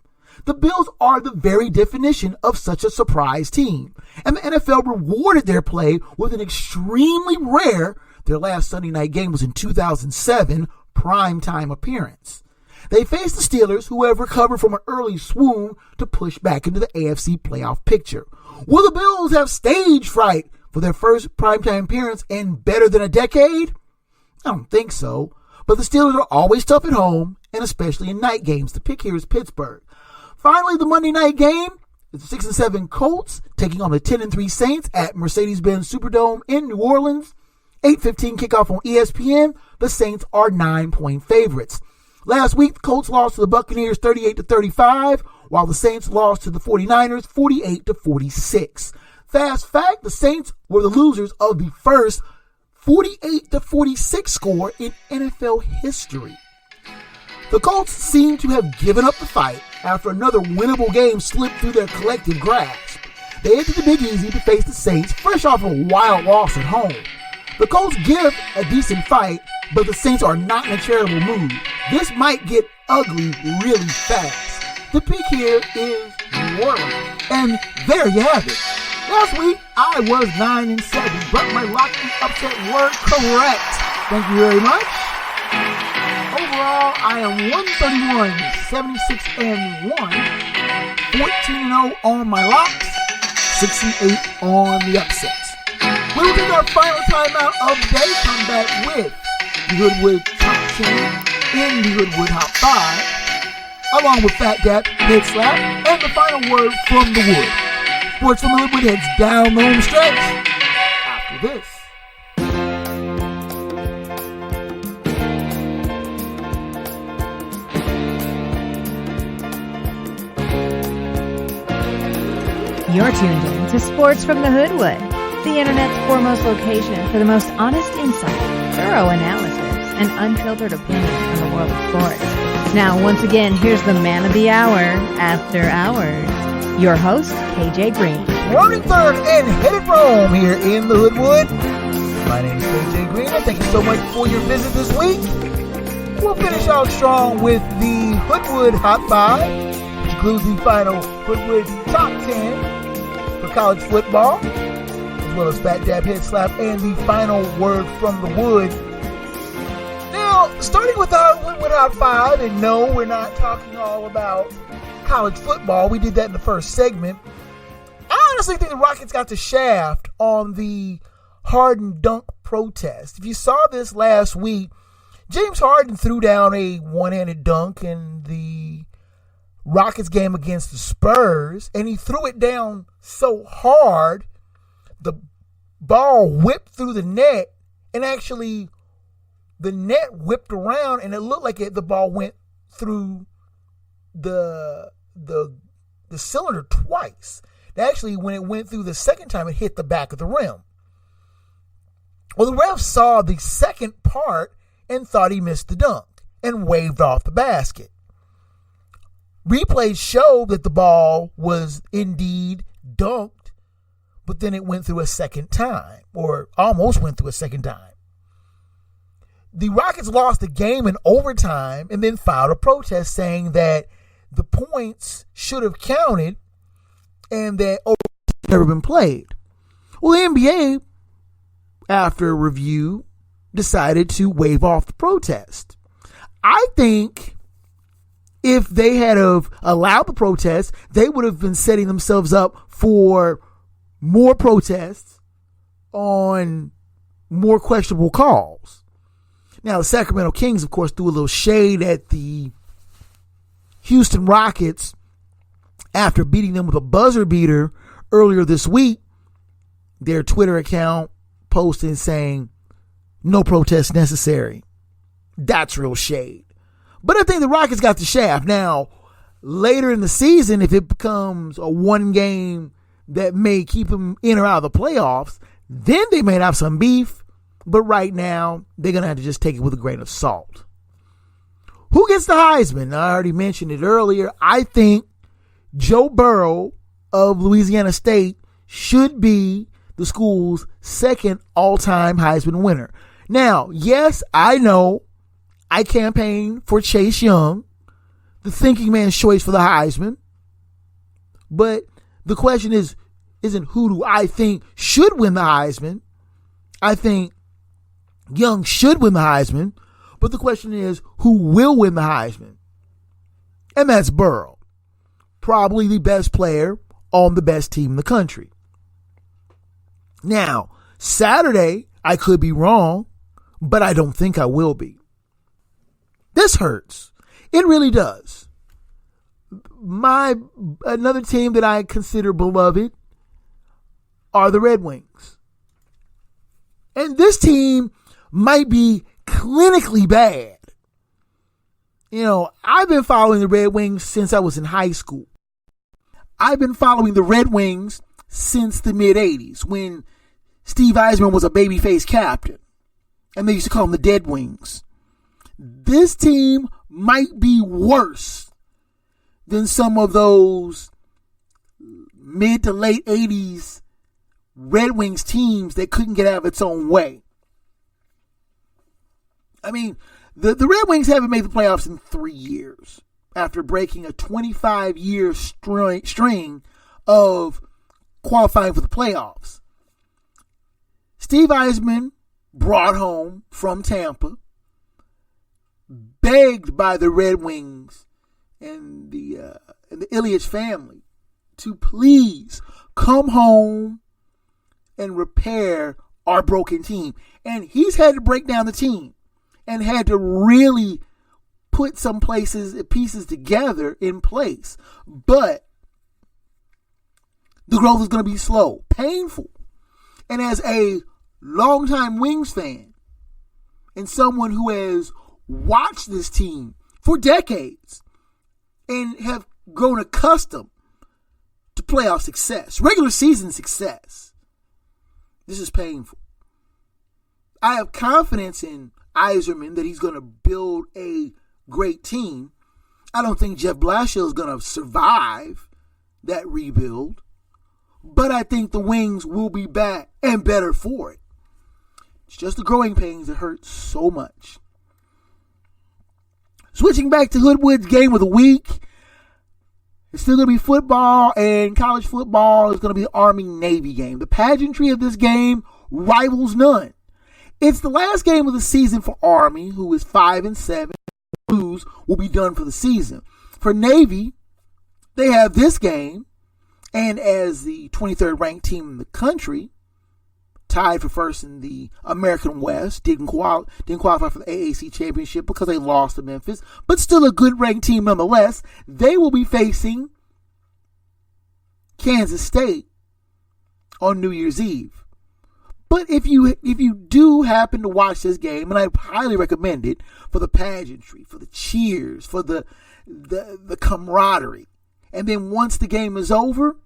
The Bills are the very definition of such a surprise team, and the NFL rewarded their play with an extremely rare, their last Sunday night game was in 2007, primetime appearance. They faced the Steelers, who have recovered from an early swoon to push back into the AFC playoff picture. Will the Bills have stage fright for their first primetime appearance in better than a decade? I don't think so, but the Steelers are always tough at home, and especially in night games. The pick here is Pittsburgh. Finally, the Monday night game is the 6-7 Colts taking on the 10-3 Saints at Mercedes-Benz Superdome in New Orleans. 8:15 kickoff on ESPN. The Saints are 9-point favorites. Last week, the Colts lost to the Buccaneers 38-35, while the Saints lost to the 49ers 48-46. Fast fact, the Saints were the losers of the first 48-46 score in NFL history. The Colts seem to have given up the fight after another winnable game slipped through their collective grasp. They entered the Big Easy to face the Saints, fresh off a wild loss at home. The Colts give a decent fight, but the Saints are not in a charitable mood. This might get ugly really fast. The pick here is New Orleans. And there you have it. Last week, I was 9-7, but my lock and upset were correct. Thank you very much. Overall, I am 131, 76-1, 14-0 on my locks, 6-8 on the upsets. We will take our final timeout of the day, come back with the Hoodwood Top 10 in the Hoodwood Hot 5, along with Phat, Head Slap, and the final word from the wood. Sports from the Hoodwood heads down the home stretch after this. You're tuned in to Sports from the Hoodwood, the internet's foremost location for the most honest insight, thorough analysis, and unfiltered opinion on the world of sports. Now, once again, here's the man of the hour, After Hours, your host, KJ Green. Running third and headed for home here in the Hoodwood. My name is KJ Green, and thank you so much for your visit this week. We'll finish out strong with the Hoodwood Hot 5, which includes the final Hoodwood Top 10 for college football, as well as Phat, Head Slap, and the final word from the wood. Now, starting with our Hoodwood Hot 5, and no, we're not talking all about college football. We did that in the first segment. I honestly think the Rockets got the shaft on the Harden dunk protest. If you saw this last week, James Harden threw down a one-handed dunk in the Rockets game against the Spurs, and he threw it down so hard, the ball whipped through the net, and actually the net whipped around, and it looked like the ball went through the cylinder twice. Actually, when it went through the second time, it hit the back of the rim. Well, the ref saw the second part and thought he missed the dunk and waved off the basket. Replays show that the ball was indeed dunked, but then it went through a second time, or almost went through a second time. The Rockets lost the game in overtime and then filed a protest saying that the points should have counted and that overtime never been played. Well, the NBA, after review, decided to waive off the protest. I think if they had have allowed the protests, they would have been setting themselves up for more protests on more questionable calls. Now, the Sacramento Kings, of course, threw a little shade at the Houston Rockets after beating them with a buzzer beater earlier this week. Their Twitter account posting saying, "No protest necessary." That's real shade. But I think the Rockets got the shaft. Now, later in the season, if it becomes a one game that may keep them in or out of the playoffs, then they may have some beef. But right now, they're going to have to just take it with a grain of salt. Who gets the Heisman? I already mentioned it earlier. I think Joe Burrow of Louisiana State should be the school's second all-time Heisman winner. Now, yes, I know I campaigned for Chase Young, the thinking man's choice for the Heisman. But the question isn't who do I think should win the Heisman. I think Young should win the Heisman. But the question is, who will win the Heisman? And that's Burrow. Probably the best player on the best team in the country. Now, Saturday, I could be wrong, but I don't think I will be. This hurts. It really does. Another team that I consider beloved are the Red Wings. And this team might be clinically bad. You know, I've been following the Red Wings since I was in high school. I've been following the Red Wings since the mid-'80s when Steve Eisman was a babyface captain. And they used to call them the Dead Wings. This team might be worse than some of those mid to late 80s Red Wings teams that couldn't get out of its own way. I mean, the Red Wings haven't made the playoffs in 3 years after breaking a 25-year string of qualifying for the playoffs. Steve Eisman brought home from Tampa, begged by the Red Wings and the Ilitch family to please come home and repair our broken team. And he's had to break down the team and had to really put some pieces together in place. But the growth is going to be slow, painful. And as a longtime Wings fan and someone who has watched this team for decades and have grown accustomed to playoff success, regular season success, this is painful. I have confidence in Yzerman that he's going to build a great team. I don't think Jeff Blashill is going to survive that rebuild, but I think the Wings will be back and better for it. It's just the growing pains that hurt so much. Switching back to Hoodwood's game of the week. It's still going to be football, and college football is going to be an Army-Navy game. The pageantry of this game rivals none. It's the last game of the season for Army, who is 5-7. Lose will be done for the season. For Navy, they have this game, and as the 23rd ranked team in the country, tied for first in the American West, didn't qualify for the AAC championship because they lost to Memphis, but still a good ranked team nonetheless. They will be facing Kansas State on New Year's Eve. But if you do happen to watch this game, and I highly recommend it for the pageantry, for the cheers, for the camaraderie, and then once the game is over,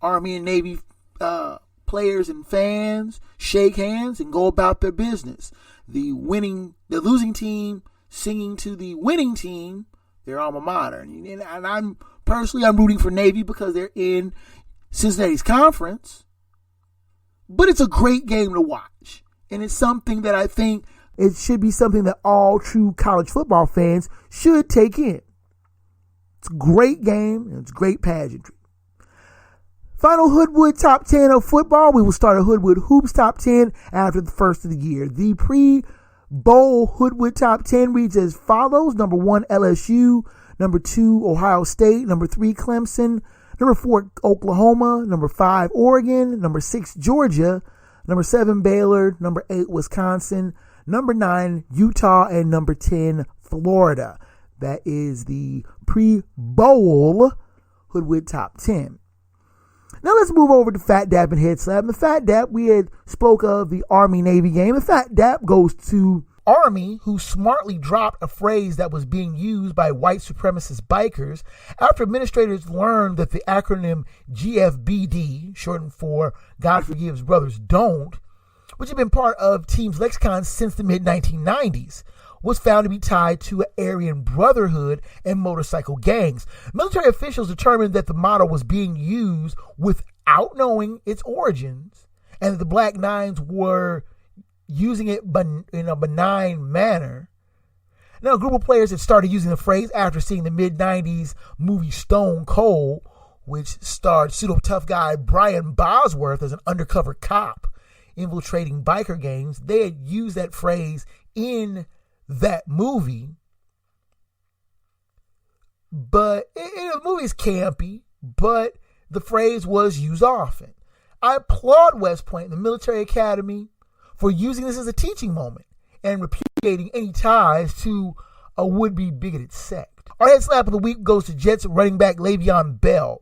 Army and Navy players and fans shake hands and go about their business. The losing team singing to the winning team their alma mater. And I'm rooting for Navy because they're in Cincinnati's conference. But it's a great game to watch. And it's something that I think it should be something that all true college football fans should take in. It's a great game and it's great pageantry. Final Hoodwood Top 10 of football. We will start a Hoodwood Hoops Top 10 after the first of the year. The pre-bowl Hoodwood Top 10 reads as follows. Number 1, LSU. Number 2, Ohio State. Number 3, Clemson. Number 4, Oklahoma. Number 5, Oregon. Number 6, Georgia. Number 7, Baylor. Number 8, Wisconsin. Number 9, Utah. And number 10, Florida. That is the pre-bowl Hoodwood Top 10. Now let's move over to Phat Dap and Head Slap. The Phat Dap, we had spoke of the Army-Navy game. The Phat Dap goes to Army, who smartly dropped a phrase that was being used by white supremacist bikers after administrators learned that the acronym GFBD, shortened for God Forgives Brothers Don't, which had been part of teams' lexicon since the mid-1990s, was found to be tied to an Aryan Brotherhood and motorcycle gangs. Military officials determined that the motto was being used without knowing its origins, and that the Black Nines were using it in a benign manner. Now, a group of players had started using the phrase after seeing the mid-90s movie Stone Cold, which starred pseudo-tough guy Brian Bosworth as an undercover cop infiltrating biker gangs. They had used that phrase in that movie, but the movie is campy, but the phrase was used often. I applaud West Point, the military academy, for using this as a teaching moment and repudiating any ties to a would-be bigoted sect. Our head slap of the week goes to Jets running back Le'Veon Bell,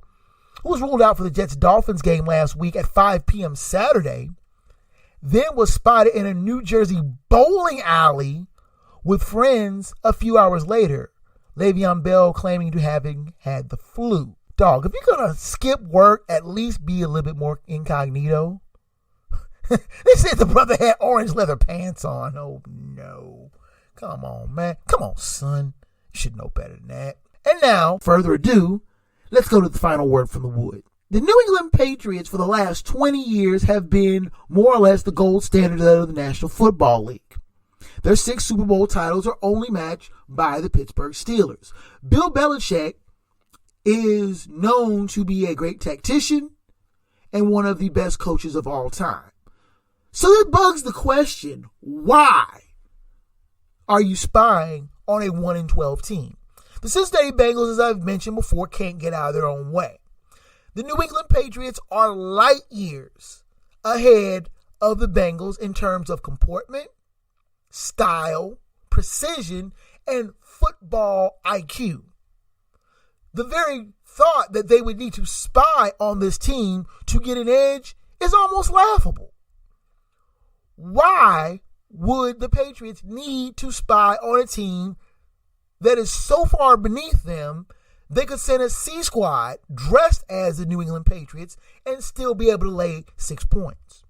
who was ruled out for the Jets-Dolphins game last week at 5 p.m. Saturday, then was spotted in a New Jersey bowling alley with friends a few hours later. Le'Veon Bell claiming to having had the flu. Dog, if you're going to skip work, at least be a little bit more incognito. They said the brother had orange leather pants on. Oh, no. Come on, man. Come on, son. You should know better than that. And now, further ado, let's go to the final word from the wood. The New England Patriots for the last 20 years have been more or less the gold standard of the National Football League. Their 6 Super Bowl titles are only matched by the Pittsburgh Steelers. Bill Belichick is known to be a great tactician and one of the best coaches of all time. So that bugs the question, why are you spying on a 1-12 team? The Cincinnati Bengals, as I've mentioned before, can't get out of their own way. The New England Patriots are light years ahead of the Bengals in terms of comportment, style, precision, and football IQ. The very thought that they would need to spy on this team to get an edge is almost laughable. Why would the Patriots need to spy on a team that is so far beneath them they could send a C squad dressed as the New England Patriots and still be able to lay 6 points?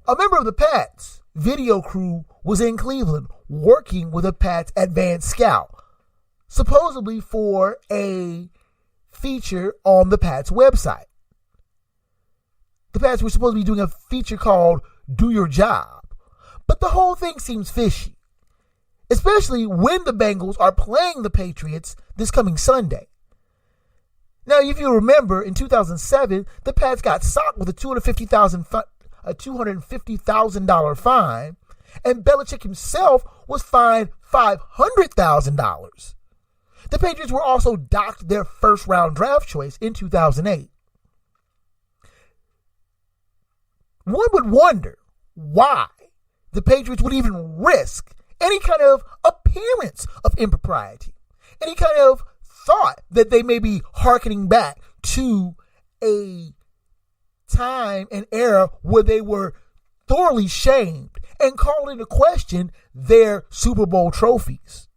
A member of the Pats video crew was in Cleveland working with a Pats advanced scout, supposedly for a feature on the Pats website. The Pats were supposed to be doing a feature called Do Your Job, but the whole thing seems fishy, especially when the Bengals are playing the Patriots this coming Sunday. Now, if you remember, in 2007, the Pats got socked with a $250,000 fine, and Belichick himself was fined $500,000. The Patriots were also docked their first-round draft choice in 2008. One would wonder why the Patriots would even risk any kind of appearance of impropriety, any kind of thought that they may be hearkening back to a time and era where they were thoroughly shamed and called into question their Super Bowl trophies.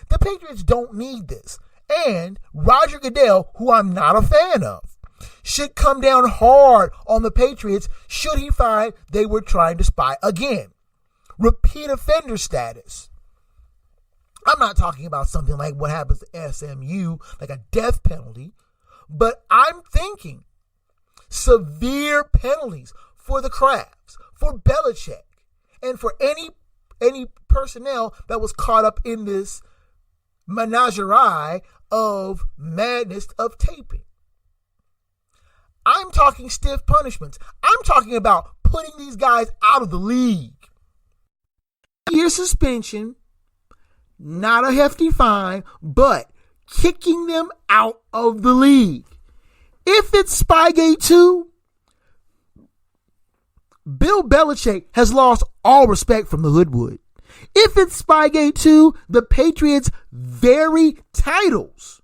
The Patriots don't need this, and Roger Goodell, who I'm not a fan of, should come down hard on the Patriots should he find they were trying to spy again. Repeat offender status. I'm not talking about something like what happens to SMU, like a death penalty, but I'm thinking severe penalties for the Crafts, for Belichick, and for any personnel that was caught up in this menagerie of madness of taping. I'm talking stiff punishments. I'm talking about putting these guys out of the league. Year suspension, not a hefty fine, but kicking them out of the league. If it's Spygate 2, Bill Belichick has lost all respect from the Hoodwood. If it's Spygate 2, the Patriots' very titles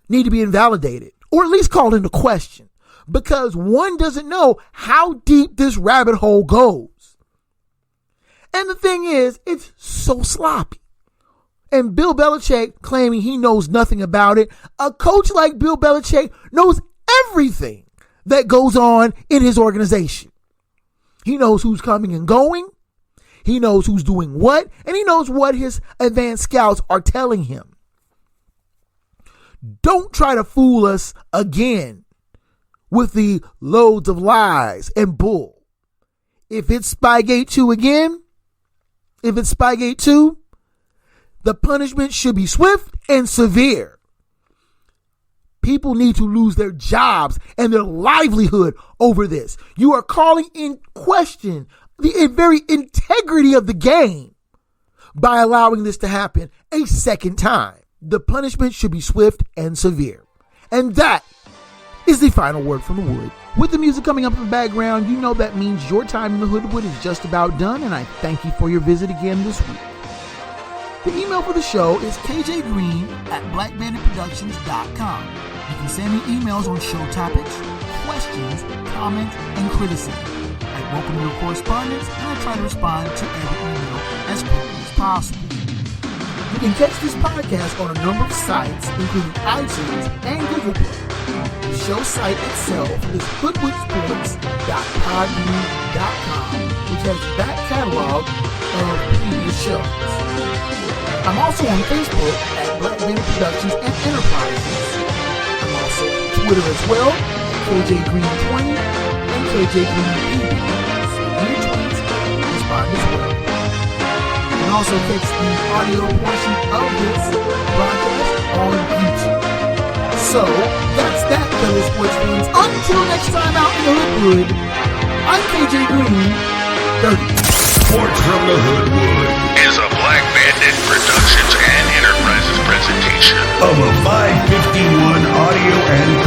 need to be invalidated, or at least called into question, because one doesn't know how deep this rabbit hole goes. And the thing is, it's so sloppy. And Bill Belichick claiming he knows nothing about it. A coach like Bill Belichick knows everything that goes on in his organization. He knows who's coming and going. He knows who's doing what, and he knows what his advanced scouts are telling him. Don't try to fool us again with the loads of lies and bull. If it's Spygate 2 again, the punishment should be swift and severe. People need to lose their jobs and their livelihood over this. You are calling in question the very integrity of the game by allowing this to happen a second time. The punishment should be swift and severe. And that is the final word from the Wood. With the music coming up in the background, you know that means your time in the Hoodwood is just about done, and I thank you for your visit again this week. The email for the show is kjgreen@blackbanditproductions.com. You can send me emails on show topics, questions, comments, and criticism. I welcome your correspondence, and I try to respond to every email as quickly as possible. You can catch this podcast on a number of sites, including iTunes and Google Play. The show site itself is hoodwoodsports.podbean.com, which has the back catalog of previous shows. I'm also on Facebook at Black Bandit Productions and Enterprises. I'm also on Twitter as well, KJGreen20 and KJGreenPB. So your tweets respond as well. You can also catch the audio portion of this broadcast on YouTube. So that's that, fellow sports fans. Until next time out in the Hoodwood, I'm KJ Green, 30. Sports from the Hoodwood Is a Black Bandit Productions and Enterprises presentation of a 551 audio and